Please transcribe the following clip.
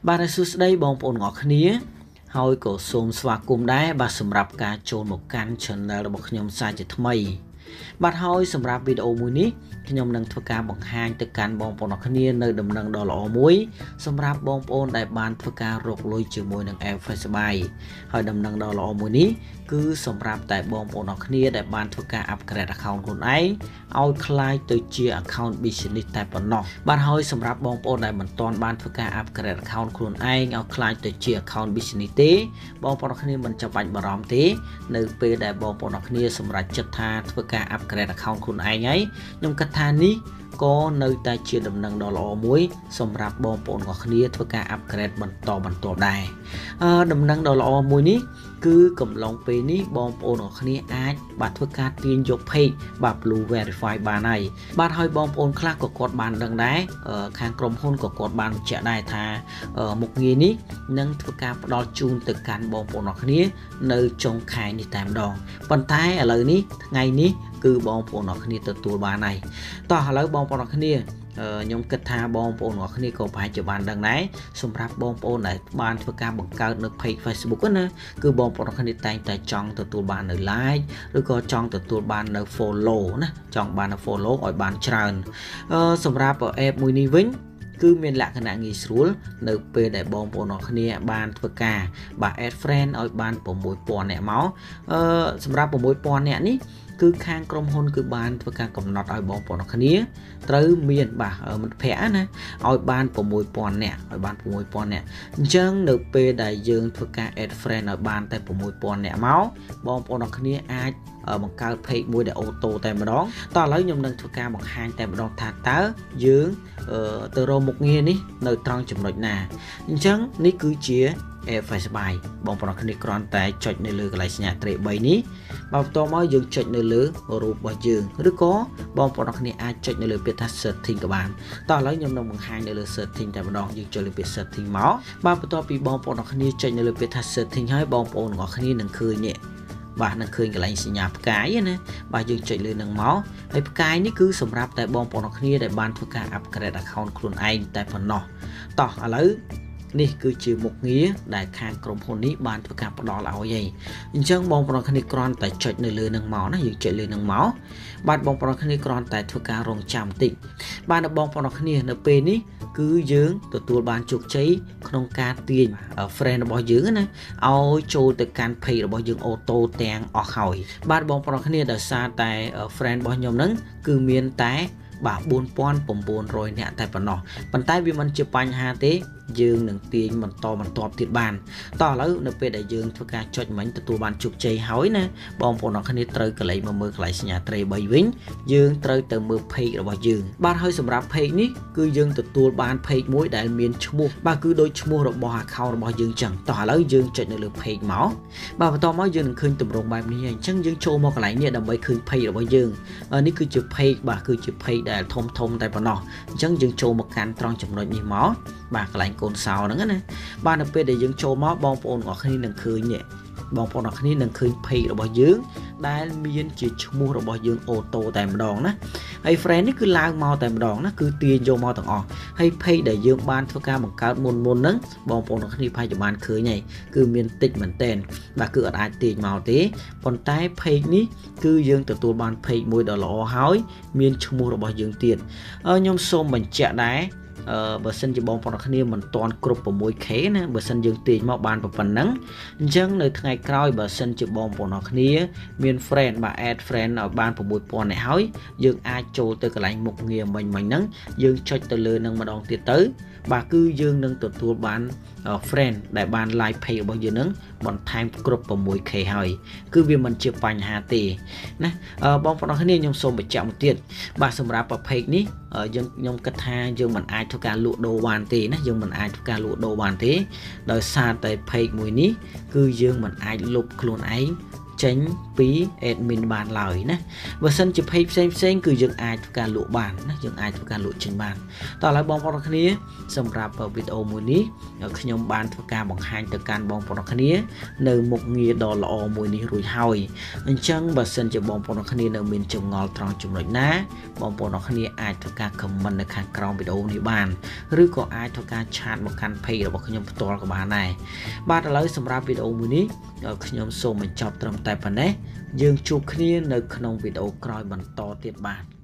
Bạn sưu đây bóng ổn ngọt khíaហើយក៏សូមស្វាគមន៍ដែរបាទសម្រាប់ការចូលមកកាន់ channel របស់ខ្ញុំសាជាថ្មីបាទហើយសម្រាប់វីដេអូមួយនេះខ្ញុំនឹងធ្វើការបង្ហាញទៅកាន់បងប្អូនអ្នកគ្នានៅដំណឹងដ៏ល្អមួយសម្រាប់បងប្អូនដែលបានធ្វើការរកលុយជាមួយនឹង FaceBuy ហើយដំណឹងដ៏ល្អមួយនេះគឺសម្រាប់តែបងប្អូនអ្នកគ្នាដែលបានធ្វើការ upgrade account ខ្លួនឯងឲ្យคล้ายទៅជា account business តែប៉ុណ្ណោះបាទហើយសម្រាប់បងប្អូនដែលមិនទាន់បានធ្វើការ upgrade account ខ្លួនឯងឲ្យคล้ายទៅជា account business ទេបងប្អូនអ្នកគ្នាមិនចាំបាច់បារម្ភទេនៅពេលដែលបងប្អូនអ្នកគ្នាសម្រេចចិត្តថាធ្វើការ upgrade account ខ្លួនឯងហើយខ្ញុំគិតថានេះក៏នៅតែជាដំណឹងដ៏ល្អមួយសម្រាប់បងប្អូនអ្នកគ្នាធ្វើការ upgrade បន្តដែរដំណឹងដ៏ល្អមួយនេះគឺកំឡុងពេលនេះបងប្អូនអ្នកគ្នាអាចបាទធ្វើការទាញយក page បាទ Blue Verify បានហើយបាទហើយបងប្អូនខ្លះក៏គាត់បានដឹងដែរខាងក្រុមហ៊ុនក៏គាត់បានបញ្ជាក់ដែរថាមុខងារនេះនឹងធ្វើការផ្ដល់ជូនទៅកាន់បងប្អូនអ្នកគ្នានៅចុងខែនេះតែម្ដងប៉ុន្តែឥឡូវនេះថ្ងៃនេះគឺបងប្អូនអ្នកគ្នាទទួលបានហើយតោះឥឡូវបងប្អូនអ្នកគ្នាខ្ញុំគិតថាបងប្អូនអ្នកគ្នាក៏ប្រហែលជាបានដឹងដែរសម្រាប់បងប្អូនដែលបានធ្វើការបង្កើតនៅ page Facebook ណាគឺបងប្អូនអ្នកគ្នាតែងតែចង់ទទួលបាននៅ like ឬក៏ចង់ទទួលបាននៅ follow ណាចង់បាននៅ follow ឲ្យបានច្រើនសម្រាប់ app មួយនេះវិញគឺមានលក្ខណៈងាយស្រួលនៅពេលដែលបងប្អូនអ្នកគ្នាបានធ្វើការបាទ add friend ឲ្យបាន 6000 នាក់មកសម្រាប់ 6000 នាក់នេះគឺខាងក្រុមហ៊ុនគឺបានធ្វើការកំណត់ឲ្យបងប្អូនអ្នកគ្នាត្រូវមានបាទមិត្តភ័ក្តិណាឲ្យបាន 6000 នាក់ឲ្យបាន 6000 នាក់អញ្ចឹងនៅពេលដែលយើងធ្វើការ add friend ឲ្យបានតែ 6000 នាក់មកបងប្អូនអ្នកគ្នាអាចបង្កើត page មួយដែលអូតូតែម្ដងតោះឥឡូវខ្ញុំនឹងធ្វើការបង្ហាញតែម្ដងថាតើយើងទៅរកមុខងារនេះនៅត្រង់ចំណុចណាអញ្ចឹងនេះគឺជា FaceBuy បងប្អូនគ្នាគ្រាន់តែចុចនៅលើកន្លែងសញ្ញាត្រេក3នេះបាទបន្ទាប់មកយើងចុចនៅលើរូបរបស់យើងឬក៏បងប្អូនគ្នាអាចចុចនៅលើពាក្យថា setting ក៏បានតោះឥឡូវខ្ញុំនឹងបង្ហាញនៅលើ setting តែម្ដងយើងចុចលើពាក្យ setting មកបាទបន្ទាប់ពីបងប្អូនគ្នាចុចនៅលើពាក្យថា setting ហើយបងប្អូនគ្នានឹងឃើញនេះបាទនឹងឃើញកន្លែងសញ្ញាផ្កាយណាបាទយើងចុចលើនឹងមកហើយផ្កាយនេះគឺសម្រាប់តែបងប្អូនគ្នាដែលបានធ្វើការ upgrade account ខ្លួនឯងតែប៉ុណ្ណោះតោះឥឡូវនេះគឺជាមុខងារដែលខាងក្រុមហ៊ុននេះបានធ្វើការផ្ដល់ឲ្យហើយអញ្ចឹងបងប្អូនគ្នាគ្រាន់តែចុចនៅលើនឹងមកណាយើងចុចលើនឹងមកបាទបងប្អូនគ្នាគ្រាន់តែធ្វើការរងចាំបន្តិចបាទបងប្អូនគ្នានៅពេលនេះគឺយើងទទួលបានជោគជ័យក្នុងការទាញ friend របស់យើងណាឲ្យចូលទៅកាន់ page របស់យើងអូតូទាំងអស់ហើយបាទបងប្អូនគ្នាដោយសារតែ friend របស់ខ្ញុំហ្នឹងគឺមានតែបាទ 4900 នាក់តែប៉ុណ្ណោះប៉ុន្តែវាមិនជាបញ្ហាទេយើងនឹងទាញបន្តទៀតបានតោះឥឡូវនៅពេលដែលយើងធ្វើការចុចមិញទទួលបានជោគជ័យហើយណាបងប្អូនអ្នកគ្នាត្រូវកន្លែងមកមើលកន្លែងសញ្ញាត្រេ3វិញយើងត្រូវទៅមើល page របស់យើងបាទហើយសម្រាប់ page នេះគឺយើងទទួលបាន page មួយដែលមានឈ្មោះបាទគឺដូចឈ្មោះរបស់ account របស់យើងចឹងតោះឥឡូវយើងចុចនៅលើ page មកបាទបន្ទាប់មកយើងនឹងឃើញទម្រង់បែបនេះអញ្ចឹងយើងចូលមកកន្លែងនេះដើម្បីឃើញ page របស់យើងនេះគឺជា page បាទគឺជា page ដែលធំតែប៉ុណ្ណោះអញ្ចឹងយើងចូលមកកាន់ត្រង់ចំណុចនេះមកបាទកន្លែងកូនសោហ្នឹងណាបាទនៅពេលដែលយើងចូលមកបងប្អូនអ្នកគ្នានឹងឃើញនេះបងប្អូនអ្នកគ្នានឹងឃើញ page របស់យើងដែលមានជាឈ្មោះរបស់យើងអូតូតែម្ដងណាហើយ friend នេះគឺឡើងមកតែម្ដងណាគឺទាញយកមកទាំងអស់ហើយ page ដែលយើងបានធ្វើការបង្កើតមុនហ្នឹងបងប្អូនអ្នកគ្នាប្រហែលជាបានឃើញហើយគឺមានតិចមែនតែនបាទគឺអត់អាចទាញមកទេប៉ុន្តែ page នេះគឺយើងទទួលបាន page មួយដ៏ល្អហើយមានឈ្មោះរបស់យើងទៀតខ្ញុំសូមបញ្ជាក់ដែរបើសិនជាបងប្អូនគ្នាមិនទាន់គ្រប់ 6k ណាបើសិនយើងទាញមកបានប៉ុណ្ណឹងអញ្ចឹងនៅថ្ងៃក្រោយបើសិនជាបងប្អូនគ្នាមាន friend បាទ add friend ឲ្យបាន 6000 នាក់ហើយយើងអាចចូលទៅកន្លែងមុខងារមិញហ្នឹងយើងចុចទៅលើនឹងម្ដងទៀតទៅបាទគឺយើងនឹងទទួលបាន friend ដែលបាន like page របស់យើងនឹងបន្ថែមគ្រប់ 6k ហើយគឺវាមិនជាបញ្ហាទេណាបងប្អូនគ្នាខ្ញុំសូមបញ្ជាក់មួយទៀតបាទសម្រាប់ page នេះខ្ញុំគិតថាយើងមិនអាចធ្វើការលក់ដូរបានទេណាយើងមិនអាចធ្វើការលក់ដូរបានទេដោយសារតែ page មួយនេះគឺយើងមិនអាចលុបខ្លួនឯង ចេញពី admin បានឡើយណាបើសិនជា page ផ្សេងគឺយើងអាចធ្វើការលក់បានណាយើងអាចធ្វើការលក់ចេញបានតោះឥឡូវបងប្អូនគ្នាសម្រាប់វីដេអូមួយនេះខ្ញុំបានធ្វើការបង្ហាញទៅកាន់បងប្អូនគ្នានៅមុខងារដ៏ល្អមួយនេះរួចហើយអញ្ចឹងបើសិនជាបងប្អូនគ្នានៅមានចម្ងល់ត្រង់ចំណុចណាបងប្អូនគ្នាអាចធ្វើការ comment នៅខាងក្រោមវីដេអូនេះបានឬក៏អាចធ្វើការឆាតមកកាន់ page របស់ខ្ញុំផ្ទាល់ក៏បានដែរបាទឥឡូវសម្រាប់វីដេអូមួយនេះខ្ញុំសូមបញ្ចប់ត្រឹមតែប៉ុណ្ណេះយើងជួបគ្នានៅក្នុងវីដេអូក្រោយបន្តទៀតបាទ